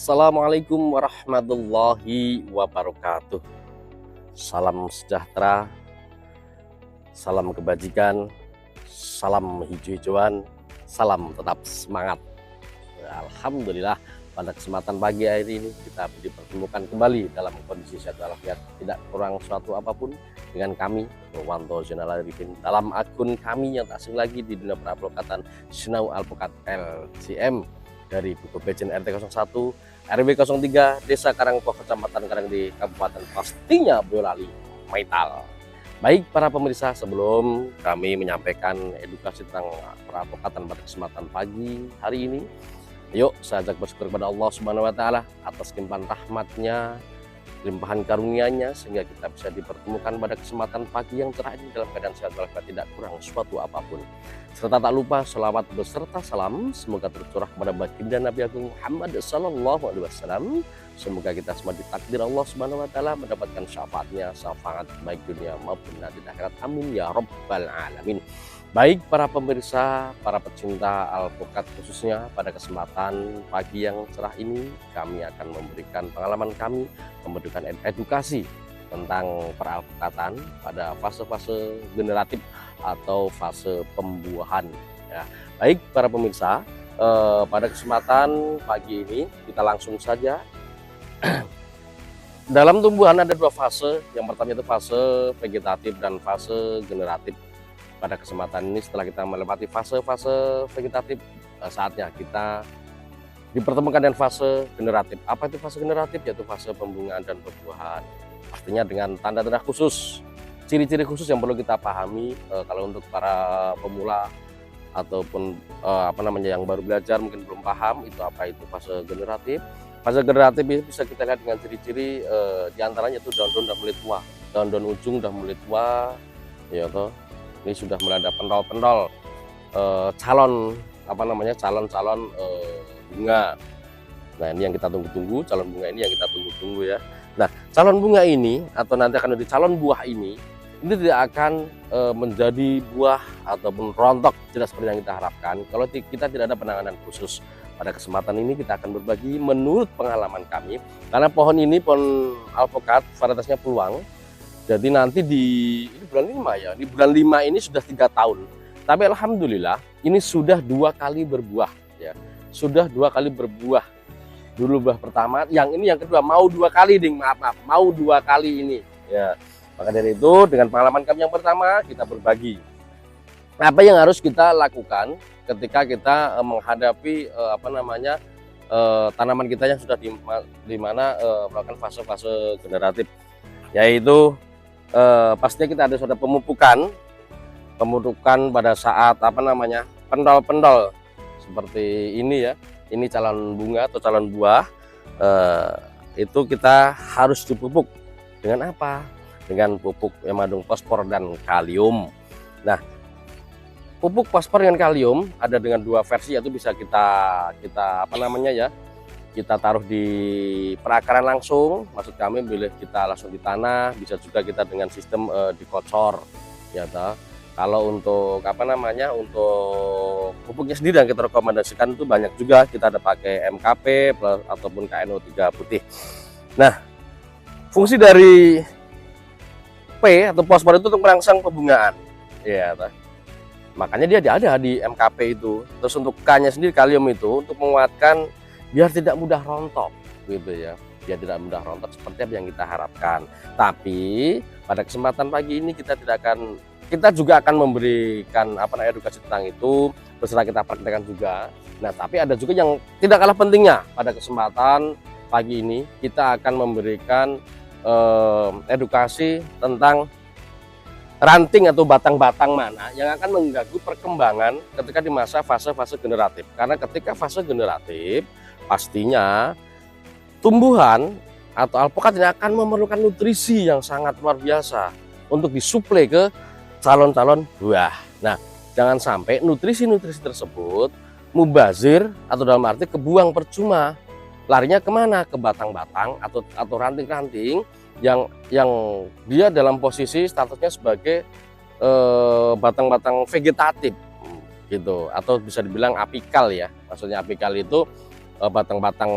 Assalamualaikum warahmatullahi wabarakatuh. Salam sejahtera, salam kebajikan, salam hijau-hijauan, salam tetap semangat. Alhamdulillah, pada kesempatan pagi hari ini kita dipertemukan kembali dalam kondisi sehat walafiat, tidak kurang suatu apapun dengan kami Nurwanto Zainal Arifin dalam akun kami yang tak asing lagi di dunia peradvokatan Sinau Alpukat LCM dari buku Bejen RT 01 RW 03 Desa Karangpoh Kecamatan Karangdi Kabupaten pastinya Boyolali Maital. Baik para pemirsa, sebelum kami menyampaikan edukasi tentang peradvokatan pada kesempatan pagi hari ini, yuk saya ajak bersyukur kepada Allah Subhanahu wa taala atas limpahan rahmatnya, limpahan karunia-Nya sehingga kita bisa dipertemukan pada kesempatan pagi yang cerah ini dalam keadaan sehat walafiat, tidak kurang suatu apapun. Serta tak lupa selawat beserta salam semoga tercurah kepada baginda Nabi Agung Muhammad sallallahu alaihi wasallam. Semoga kita semua ditakdir Allah Subhanahu wa taala mendapatkan syafaatnya, syafaat baik dunia maupun nanti akhirat. Amin ya rabbal alamin. Baik para pemirsa, para pecinta alpukat khususnya, pada kesempatan pagi yang cerah ini kami akan memberikan pengalaman kami, memberikan edukasi tentang peralpukatan pada fase-fase generatif atau fase pembuahan ya. Baik para pemirsa, pada kesempatan pagi ini kita langsung saja. Dalam tumbuhan ada dua fase. Yang pertama itu fase vegetatif dan fase generatif. Pada kesempatan ini setelah kita melewati fase-fase vegetatif, saatnya kita dipertemukan dengan fase generatif. Apa itu fase generatif? Yaitu fase pembungaan dan perbuahan. Pastinya dengan tanda-tanda khusus, ciri-ciri khusus yang perlu kita pahami. Kalau untuk para pemula ataupun yang baru belajar mungkin belum paham itu apa itu fase generatif. Fase generatif ini bisa kita lihat dengan ciri-ciri diantaranya itu daun-daun sudah mulai tua, daun-daun ujung sudah mulai tua, ya toh. Ini sudah mulai ada pentol-pentol calon bunga. Nah ini yang kita tunggu-tunggu, calon bunga ini yang kita tunggu-tunggu ya. Nah calon bunga ini atau nanti akan menjadi calon buah ini tidak akan menjadi buah ataupun rontok, tidak seperti yang kita harapkan kalau kita tidak ada penanganan khusus. Pada kesempatan ini kita akan berbagi menurut pengalaman kami, karena pohon ini pohon alpukat varietasnya peluang. Jadi nanti di bulan 5 ya, di bulan 5 ini sudah 3 tahun. Tapi alhamdulillah ini sudah 2 kali berbuah ya. Sudah 2 kali berbuah. Dulu buah pertama, yang ini yang kedua mau 2 kali ding, maaf, mau 2 kali ini ya. Maka dari itu dengan pengalaman kami yang pertama kita berbagi. Apa yang harus kita lakukan ketika kita menghadapi tanaman kita yang sudah di mana melakukan fase-fase generatif, yaitu pastinya kita ada pemupukan pada saat pendol-pendol seperti ini ya. Ini calon bunga atau calon buah, itu kita harus dipupuk dengan apa? Dengan pupuk yang mengandung fosfor dan kalium. Nah, pupuk fosfor dengan kalium ada dengan 2 versi, yaitu bisa kita taruh di perakaran langsung, maksud kami boleh kita langsung di tanah, bisa juga kita dengan sistem dikocor ya toh. Kalau untuk untuk pupuknya sendiri yang kita rekomendasikan itu banyak juga, kita ada pakai MKP plus ataupun KNO3 putih. Nah fungsi dari P atau fosfor itu untuk merangsang pembungaan ya toh. Makanya dia ada di MKP itu. Terus untuk K-nya sendiri kalium itu untuk menguatkan biar tidak mudah rontok gitu ya, biar tidak mudah rontok seperti apa yang kita harapkan. Tapi pada kesempatan pagi ini kita juga akan memberikan edukasi tentang itu, beserta kita praktekkan juga. Nah tapi ada juga yang tidak kalah pentingnya. Pada kesempatan pagi ini kita akan memberikan edukasi tentang ranting atau batang-batang mana yang akan mengganggu perkembangan ketika di masa fase-fase generatif. Karena ketika fase generatif pastinya tumbuhan atau alpukat ini akan memerlukan nutrisi yang sangat luar biasa untuk disuplai ke calon-calon buah. Nah jangan sampai nutrisi-nutrisi tersebut mubazir atau dalam arti kebuang percuma. Larinya kemana? Ke batang-batang atau ranting-ranting yang dia dalam posisi statusnya sebagai batang-batang vegetatif gitu, atau bisa dibilang apikal ya. Maksudnya apikal itu batang-batang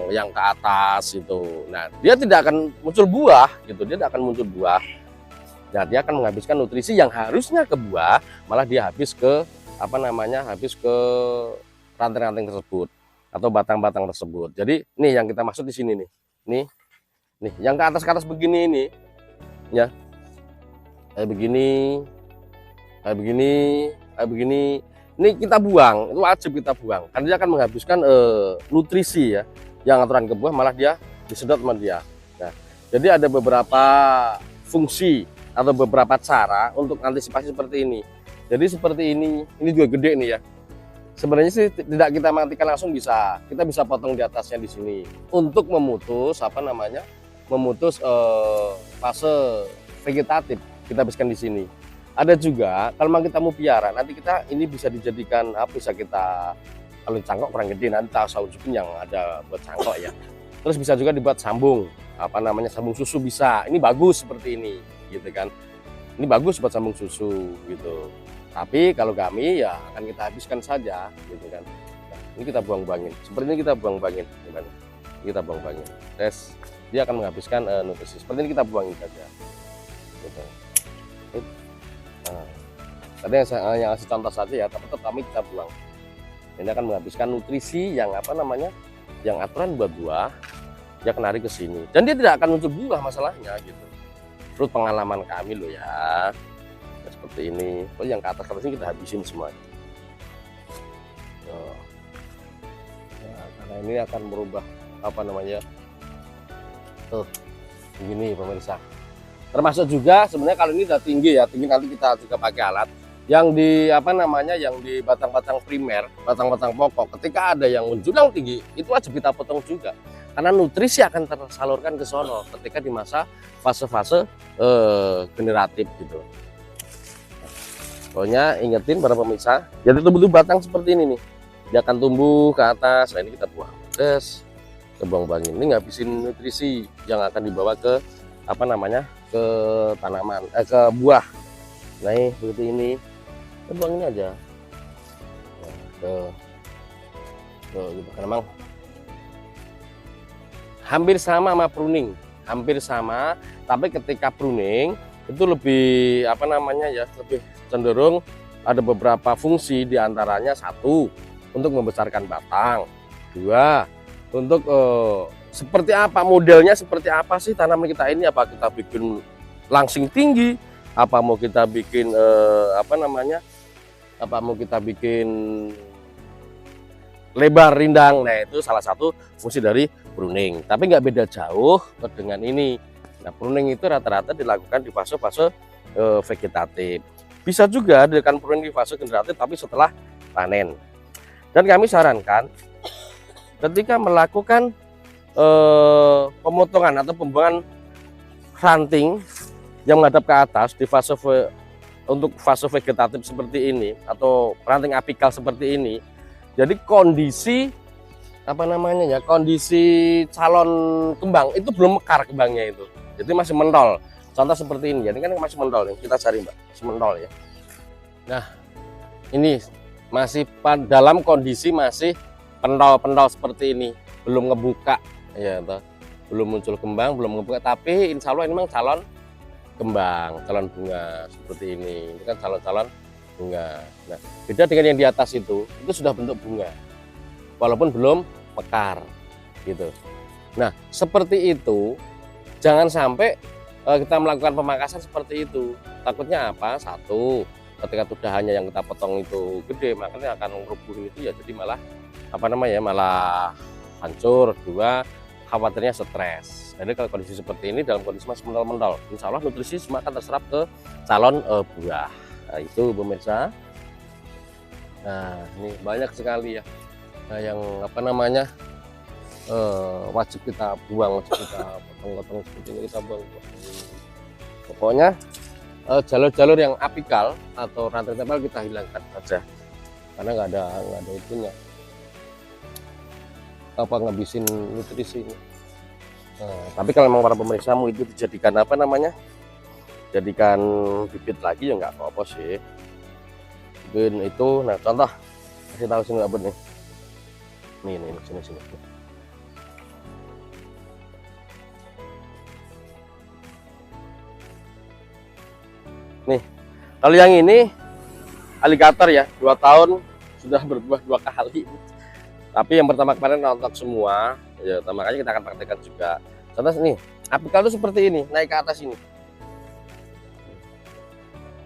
yang ke atas itu. Nah, dia tidak akan muncul buah gitu, dia tidak akan muncul buah. Nah, dia akan menghabiskan nutrisi yang harusnya ke buah, malah dia habis ke habis ke ranting-ranting tersebut atau batang-batang tersebut. Jadi nih yang kita maksud di sini nih. Nih, yang ke atas begini ini ya. Kayak begini, kayak begini, kayak begini. Ini kita buang, itu wajib kita buang. Karena dia akan menghabiskan nutrisi ya. Yang aturan ke buah malah dia disedot sama dia. Nah, jadi ada beberapa fungsi atau beberapa cara untuk antisipasi seperti ini. Jadi seperti ini juga gede nih ya. Sebenarnya sih tidak kita matikan langsung bisa. Kita bisa potong di atasnya di sini untuk memutus memutus fase vegetatif. Kita habiskan di sini. Ada juga kalau memang kita mau piara, nanti kita ini bisa dijadikan apa? Bisa kita kalau cangkok kurang gede, nanti saya unjukin yang ada buat cangkok ya. Terus bisa juga dibuat sambung, sambung susu bisa. Ini bagus seperti ini, gitu kan? Ini bagus buat sambung susu, gitu. Tapi kalau kami ya akan kita habiskan saja, gitu kan? Nah, ini kita buang-buangin. Seperti ini kita buang-buangin, gimana? Kita buang-buangin. Tes, dia akan menghabiskan nutrisi. Seperti ini kita buangin saja. Gitu. Nah, tadi yang kasih contoh saja ya, tapi tetap kami kita buang. Ini akan menghabiskan nutrisi yang yang aturan buat buah, dia akan lari ke sini. Dan dia tidak akan muncul buah masalahnya gitu. Menurut pengalaman kami loh ya, seperti ini. Oh, yang ke atas ini kita habisin semua. Nah, karena ini akan merubah tuh begini pemirsa. Termasuk juga sebenarnya kalau ini udah tinggi ya, tinggi nanti kita juga pakai alat yang di yang di batang-batang primer, batang-batang pokok. Ketika ada yang menjulang tinggi, itu wajib kita potong juga karena nutrisi akan tersalurkan ke sono ketika di masa fase-fase generatif gitu. Pokoknya ingetin para pemirsa, jadi tumbuh batang seperti ini nih, dia akan tumbuh ke atas. Nah, ini kita buang, terus kita buang-buangin. Ini ngabisin nutrisi yang akan dibawa ke ke tanaman, ke buah. Nah, ini seperti ini, kita buang ini aja. Nah, gitu kan, memang hampir sama pruning, hampir sama. Tapi ketika pruning itu lebih lebih cenderung ada beberapa fungsi, diantaranya satu untuk membesarkan batang, dua untuk seperti apa modelnya, seperti apa sih tanaman kita ini, apa kita bikin langsing tinggi, apa mau kita bikin mau kita bikin lebar rindang. Nah, itu salah satu fungsi dari pruning, tapi nggak beda jauh dengan ini. Nah, pruning itu rata-rata dilakukan di fase-fase vegetatif. Bisa juga dilakukan pruning di fase generatif tapi setelah panen. Dan kami sarankan ketika melakukan pemotongan atau pembuangan ranting yang menghadap ke atas di untuk fase vegetatif seperti ini atau ranting apikal seperti ini, jadi kondisi kondisi calon kembang itu belum mekar kembangnya itu, jadi masih mentol. Contoh seperti ini, jadi kan masih mentol nih, kita cari Mbak, masih mentol ya. Nah, ini masih dalam kondisi masih pentol-pentol seperti ini, belum ngebuka ya toh. Belum muncul kembang, belum ngebuka, tapi insya Allah ini memang calon kembang, calon bunga seperti ini. Ini kan calon-calon bunga. Nah, beda dengan yang di atas itu sudah bentuk bunga walaupun belum mekar gitu. Nah, seperti itu jangan sampai kita melakukan pemangkasan seperti itu. Takutnya apa? Satu, ketika tudahannya yang kita potong itu gede, makanya akan merubuhin itu ya, jadi malah malah hancur. Dua, khawatirnya stres. Jadi kalau kondisi seperti ini, dalam kondisi masih mentol-mentol, insya Allah nutrisi semua akan terserap ke calon buah. Nah, itu pemirsa. Nah, ini banyak sekali ya. Nah, yang wajib kita buang, wajib kita potong-potong seperti ini, kita buang. Pokoknya jalur-jalur yang apikal atau rantai tempel kita hilangkan saja, karena nggak ada itunya ngabisin nutrisi ini. Nah, tapi kalau memang para pemirsamu itu dijadikan jadikan bibit lagi ya nggak apa-apa sih. Mungkin itu. Nah, contoh kasih tahu sini abad nih. Nih, sini. Nih, kalau yang ini alligator ya, 2 tahun sudah berbuah 2 kali. Tapi yang pertama kemarin rontok semua, ya makanya kita akan praktekkan juga. Contoh nih, apikal itu seperti ini, naik ke atas ini.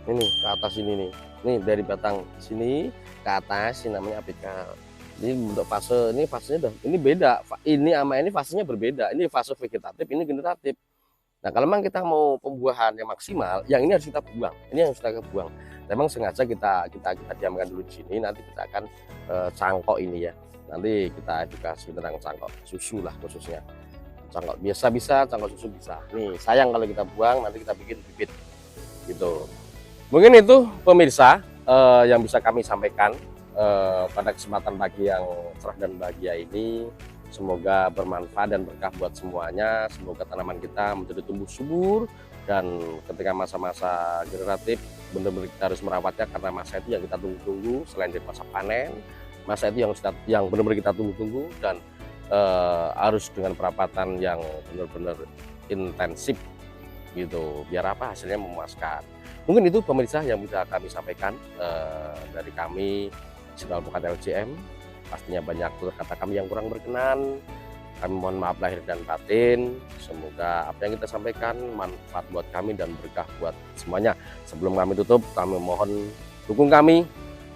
Ini ke atas ini nih. Nih dari batang sini ke atas, ini namanya apikal. Jadi untuk fase ini, fasenya udah ini beda. Ini sama ini fasenya berbeda. Ini fase vegetatif, ini generatif. Nah, kalau memang kita mau pembuahan yang maksimal, yang ini harus kita buang. Ini yang harus kita buang. Memang sengaja kita diamkan dulu di sini. Nanti kita akan cangkok ini ya. Nanti kita edukasi tentang cangkok susu lah khususnya. Cangkok biasa bisa, cangkok susu bisa. Nih, sayang kalau kita buang, nanti kita bikin bibit gitu. Mungkin itu pemirsa yang bisa kami sampaikan pada kesempatan pagi yang cerah dan bahagia ini. Semoga bermanfaat dan berkah buat semuanya. Semoga tanaman kita menjadi tumbuh subur, dan ketika masa-masa generatif benar-benar kita harus merawatnya, karena masa itu yang kita tunggu-tunggu selain dari masa panen. Masa itu yang benar-benar kita tunggu-tunggu, dan harus dengan perawatan yang benar-benar intensif gitu, biar apa hasilnya memuaskan. Mungkin itu pemirsa yang bisa kami sampaikan dari kami Sinar Alpukat LJM. Pastinya banyak kata kami yang kurang berkenan, kami mohon maaf lahir dan batin. Semoga apa yang kita sampaikan manfaat buat kami dan berkah buat semuanya. Sebelum kami tutup, kami mohon dukung kami,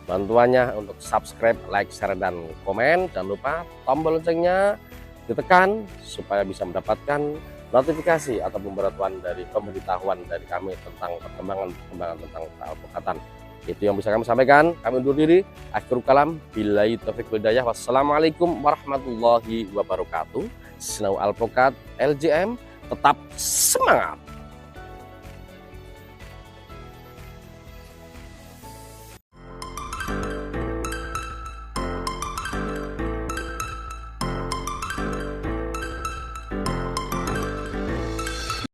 bantuannya untuk subscribe, like, share, dan komen. Jangan lupa tombol loncengnya ditekan supaya bisa mendapatkan notifikasi atau pemberitahuan dari pemberitahuan dari kami tentang perkembangan tentang alpukatan. Itu yang bisa kami sampaikan. Kami undur diri. Akhirul kalam. Billahi taufiq wal hidayah. Wassalamualaikum warahmatullahi wabarakatuh. Sinar Alpukat LJM. Tetap semangat.